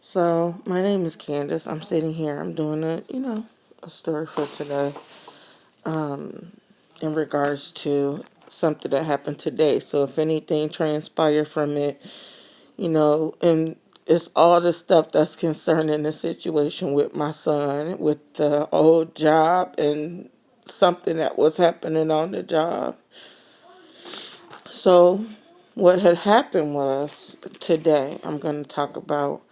So, my name is Candace. I'm sitting here. I'm doing a story for today um, in regards to something that happened today. So, if anything transpired from it, and it's all the stuff that's concerning the situation with my son, with the old job and something that was happening on the job. So, what had happened was today, I'm going to talk about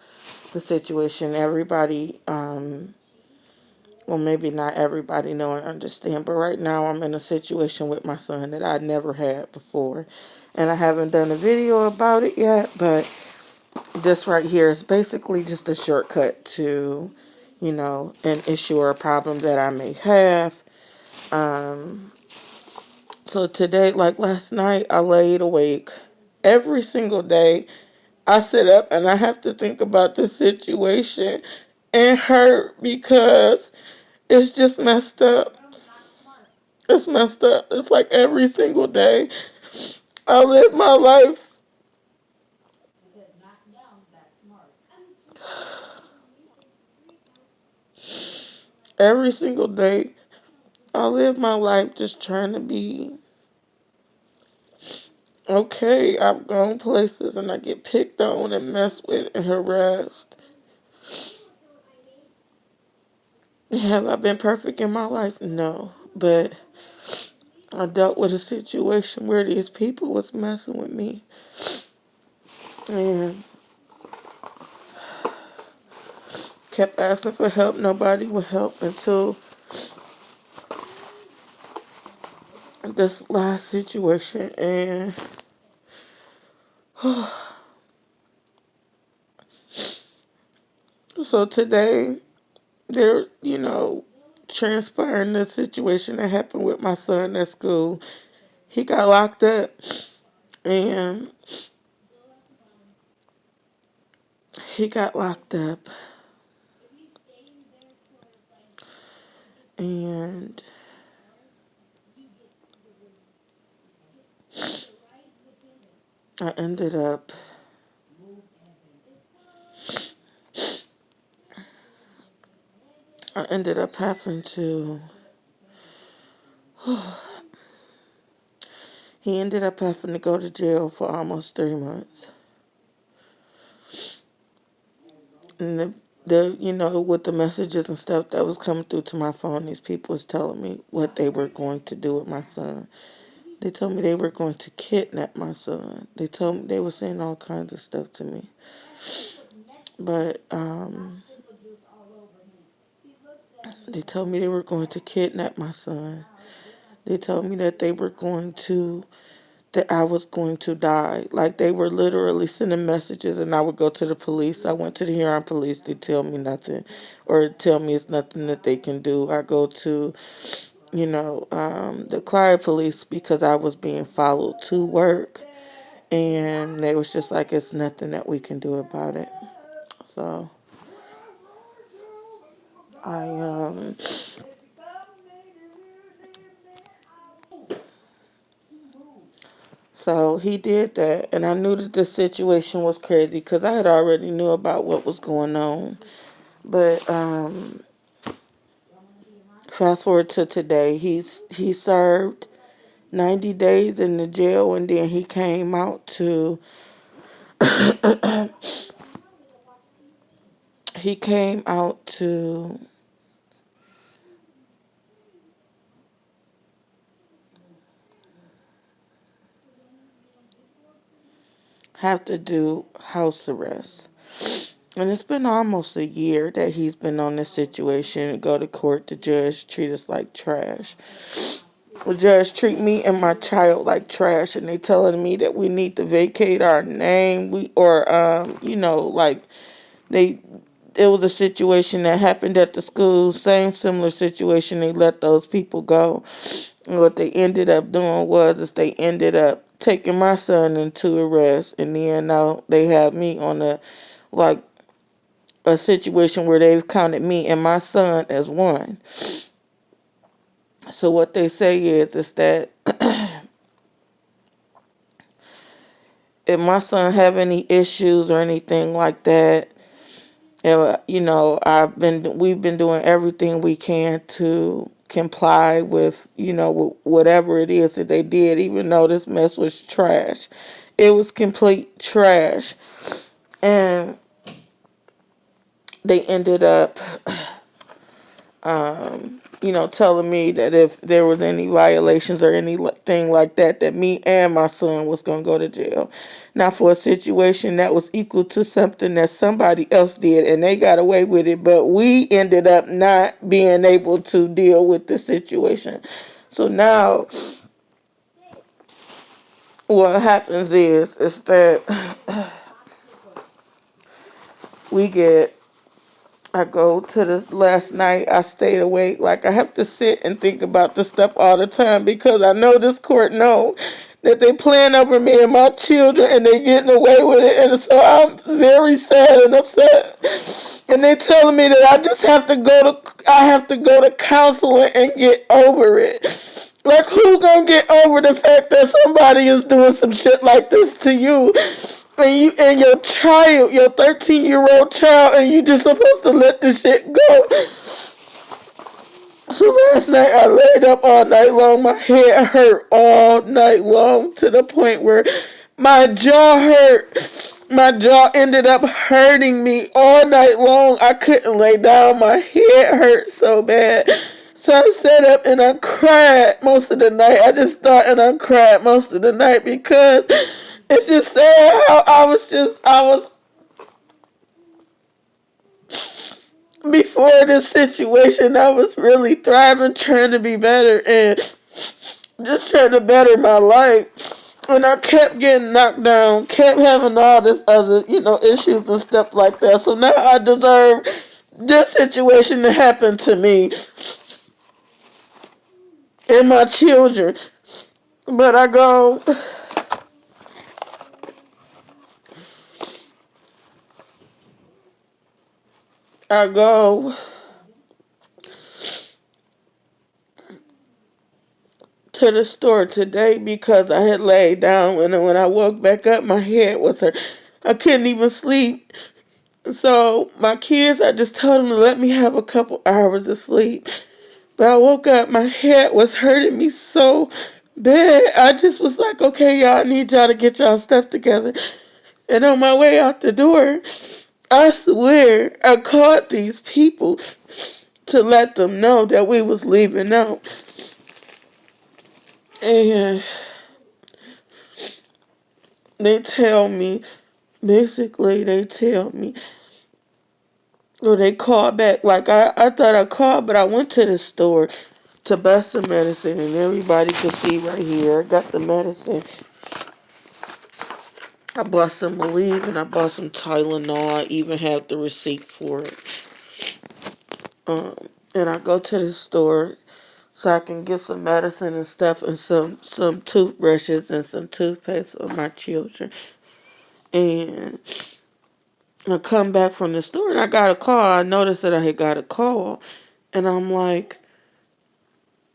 the situation. Everybody, well, maybe not everybody know and understand, but right now I'm in a situation with my son that I never had before. And I haven't done a video about it yet, but this right here is basically just a shortcut to, an issue or a problem that I may have. Um, so today, like last night, I laid awake every single day. I sit up and I have to think about the situation and hurt because it's just messed up. It's messed up. It's like every single day I live my life. Every single day I live my life just trying to be okay. I've gone places and I get picked on and messed with and harassed. Have I been perfect in my life? No. But I dealt with a situation where these people was messing with me. And kept asking for help. Nobody would help until this last situation. And so today, they're, transpiring the situation that happened with my son at school. He got locked up. And he got locked up. And I ended up having to he ended up having to go to jail for almost 3 months. And with the messages and stuff that was coming through to my phone, these people was telling me what they were going to do with my son. They told me they were going to kidnap my son. They told me they were saying all kinds of stuff to me. But they told me they were going to kidnap my son. They told me that that I was going to die. Like, they were literally sending messages, and I would go to the police. I went to the Huron police. They tell me nothing, or tell me it's nothing that they can do. I go to, the Clyde police because I was being followed to work, and they was just like, it's nothing that we can do about it. So I So he did that, and I knew that the situation was crazy because I had already knew about what was going on. But fast forward to today, he served 90 days in the jail, and then he came out to he came out to have to do house arrest. And it's been almost a year that he's been on this situation. Go to court, the judge treat us like trash. The judge treat me and my child like trash, and they telling me that we need to vacate our name. Like they, it was a situation that happened at the school, same similar situation. They let those people go. And what they ended up doing is they ended up taking my son into arrest, and then now they have me on like a situation where they've counted me and my son as one. So what they say is that if my son have any issues or anything like that, we've been doing everything we can to comply with, whatever it is that they did, even though this mess was trash. It was complete trash. And they ended up, telling me that if there was any violations or anything like that, that me and my son was going to go to jail. Now, for a situation that was equal to something that somebody else did, and they got away with it, but we ended up not being able to deal with the situation. So now, what happens is that we get I go to this last night. I stayed awake. Like, I have to sit and think about this stuff all the time because I know this court know that they playing over me and my children and they getting away with it. And so I'm very sad and upset. And they telling me that I have to go to counseling and get over it. Like, who gonna get over the fact that somebody is doing some shit like this to you? And you and your child, your 13-year-old child, and you just supposed to let this shit go. So last night I laid up all night long. My head hurt all night long to the point where my jaw hurt. My jaw ended up hurting me all night long. I couldn't lay down. My head hurt so bad. So I sat up and I cried most of the night. I just thought and I cried most of the night because it's just sad how I was before this situation, I was really thriving, trying to be better and just trying to better my life. And I kept getting knocked down, kept having all this other, issues and stuff like that. So now I deserve this situation to happen to me and my children. But I go to the store today because I had laid down and when I woke back up, my head was hurt. I couldn't even sleep. So my kids, I just told them to let me have a couple hours of sleep. But I woke up, my head was hurting me so bad. I just was like, okay, y'all, I need y'all to get y'all stuff together. And on my way out the door, I swear, I called these people to let them know that we was leaving out. And they tell me, basically, or they called back. Like, I thought I called, but I went to the store to buy some medicine, and everybody could see right here. I got the medicine. I bought some Aleve, and I bought some Tylenol. I even have the receipt for it. And I go to the store so I can get some medicine and stuff and some toothbrushes and some toothpaste for my children. And I come back from the store and I got a call. I noticed that I had got a call. And I'm like,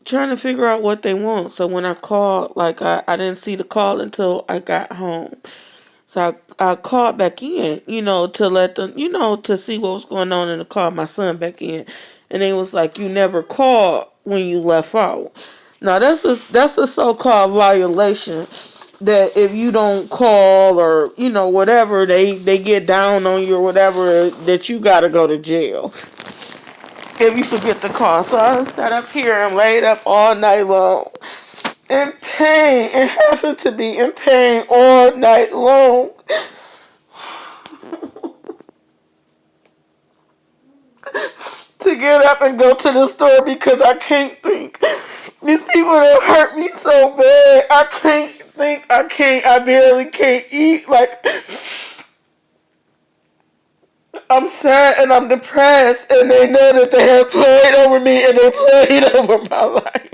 trying to figure out what they want. So when I called, like, I didn't see the call until I got home. So I called back in, to let them, to see what was going on, and to call my son back in. And they was like, you never called when you left out. Now that's a so-called violation that if you don't call or, whatever, they get down on you or whatever, that you got to go to jail if you forget to call. So I sat up here and laid up all night long in pain and having to be in pain all night long. To get up and go to the store because I can't think. These people that hurt me so bad. I can't think. I barely can't eat. Like, I'm sad and I'm depressed, and they know that they have played over me and they played over my life.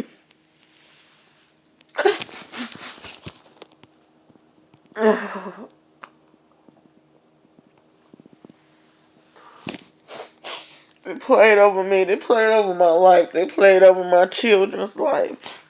They played over me. They played over my life. They played over my children's life.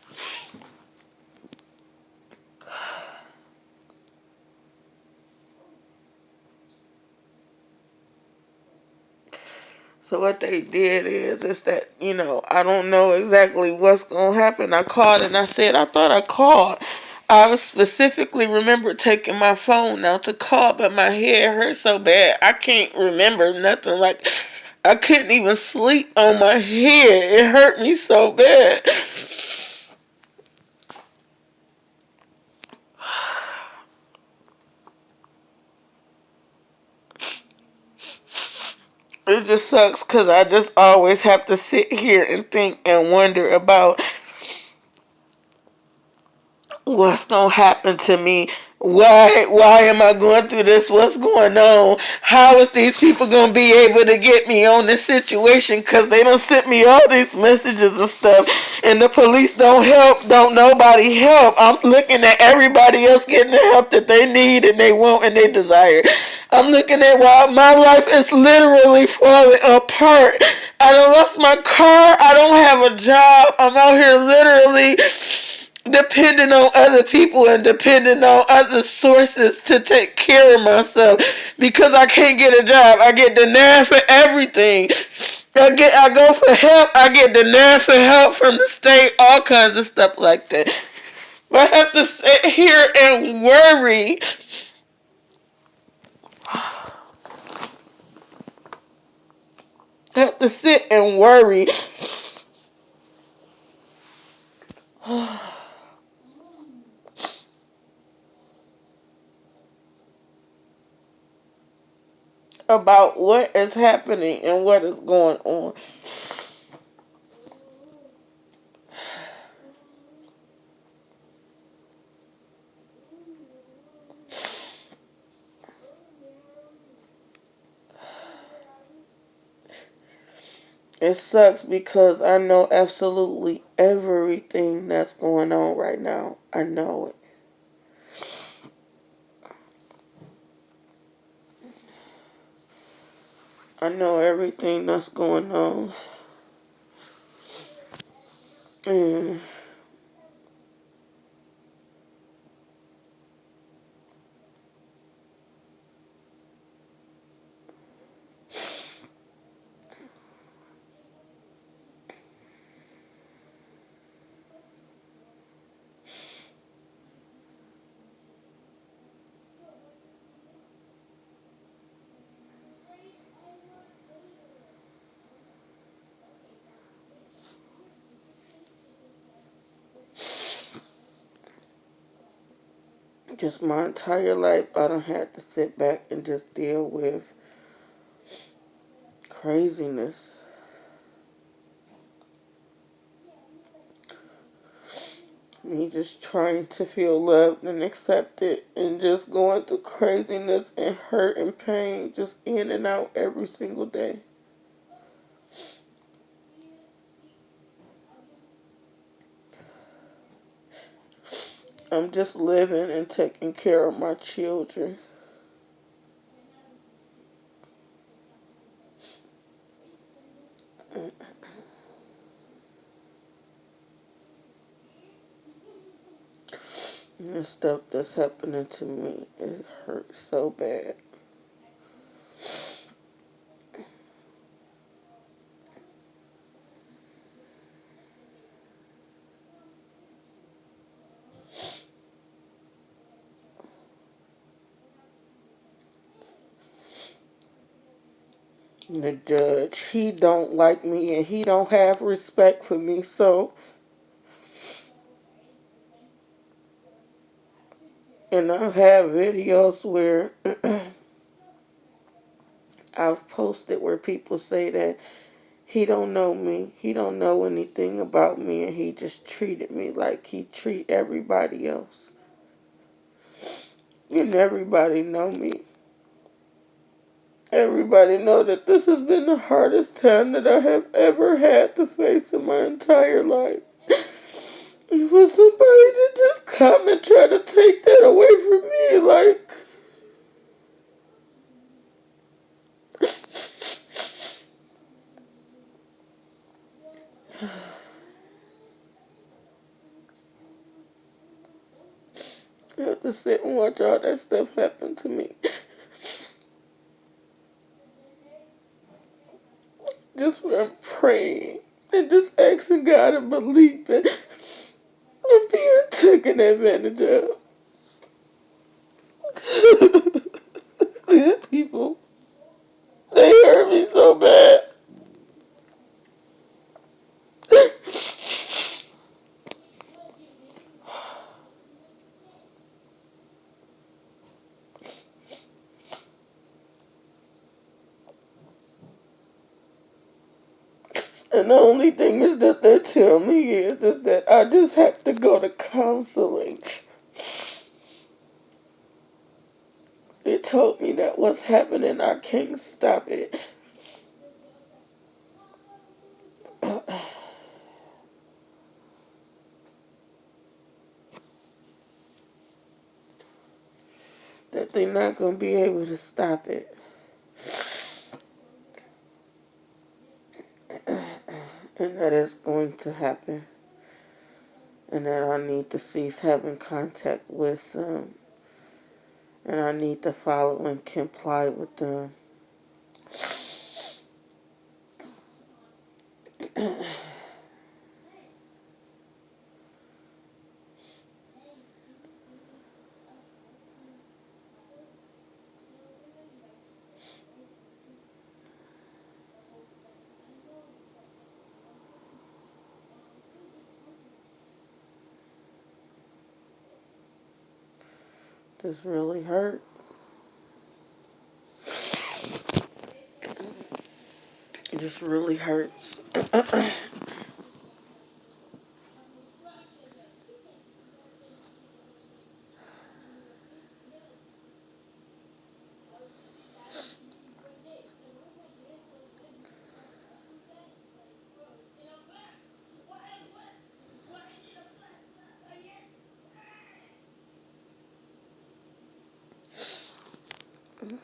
So what they did is that, I don't know exactly what's going to happen. I called and I said, I thought I called. I specifically remember taking my phone out to call, but my head hurt so bad. I can't remember nothing. Like, I couldn't even sleep on my head. It hurt me so bad. It just sucks because I just always have to sit here and think and wonder about what's gonna happen to me. Why am I going through this? What's going on? How is these people gonna be able to get me on this situation? Because they done sent me all these messages and stuff, and the police don't help. Don't nobody help. I'm looking at everybody else getting the help that they need and they want and they desire. I'm looking at while my life is literally falling apart. I done lost my car. I don't have a job. I'm out here literally depending on other people and depending on other sources to take care of myself because I can't get a job. I get denied for everything. I go for help. I get denied for help from the state, all kinds of stuff like that. But I have to sit here and worry. I have to sit and worry about what is happening and what is going on. It sucks because I know absolutely everything that's going on right now. I know it. I know everything that's going on. And just my entire life, I don't have to sit back and just deal with craziness. Me just trying to feel loved and accepted and just going through craziness and hurt and pain just in and out every single day. I'm just living and taking care of my children. And the stuff that's happening to me, it hurts so bad. The judge, he don't like me and he don't have respect for me, so and I have videos where I've posted where people say that he don't know me, he don't know anything about me, and he just treated me like he treat everybody else. And everybody know me. Everybody know that this has been the hardest time that I have ever had to face in my entire life. And for somebody to just come and try to take that away from me, like, I have to sit and watch all that stuff happen to me. just from praying and just asking God and believing and being taken advantage of. These people, they hurt me so bad. And the only thing is that they tell me is that I just have to go to counseling. They told me that what's happening, I can't stop it. That they're not going to be able to stop it. And that it's going to happen. And that I need to cease having contact with them. And I need to follow and comply with them. This really hurt. It just really hurts.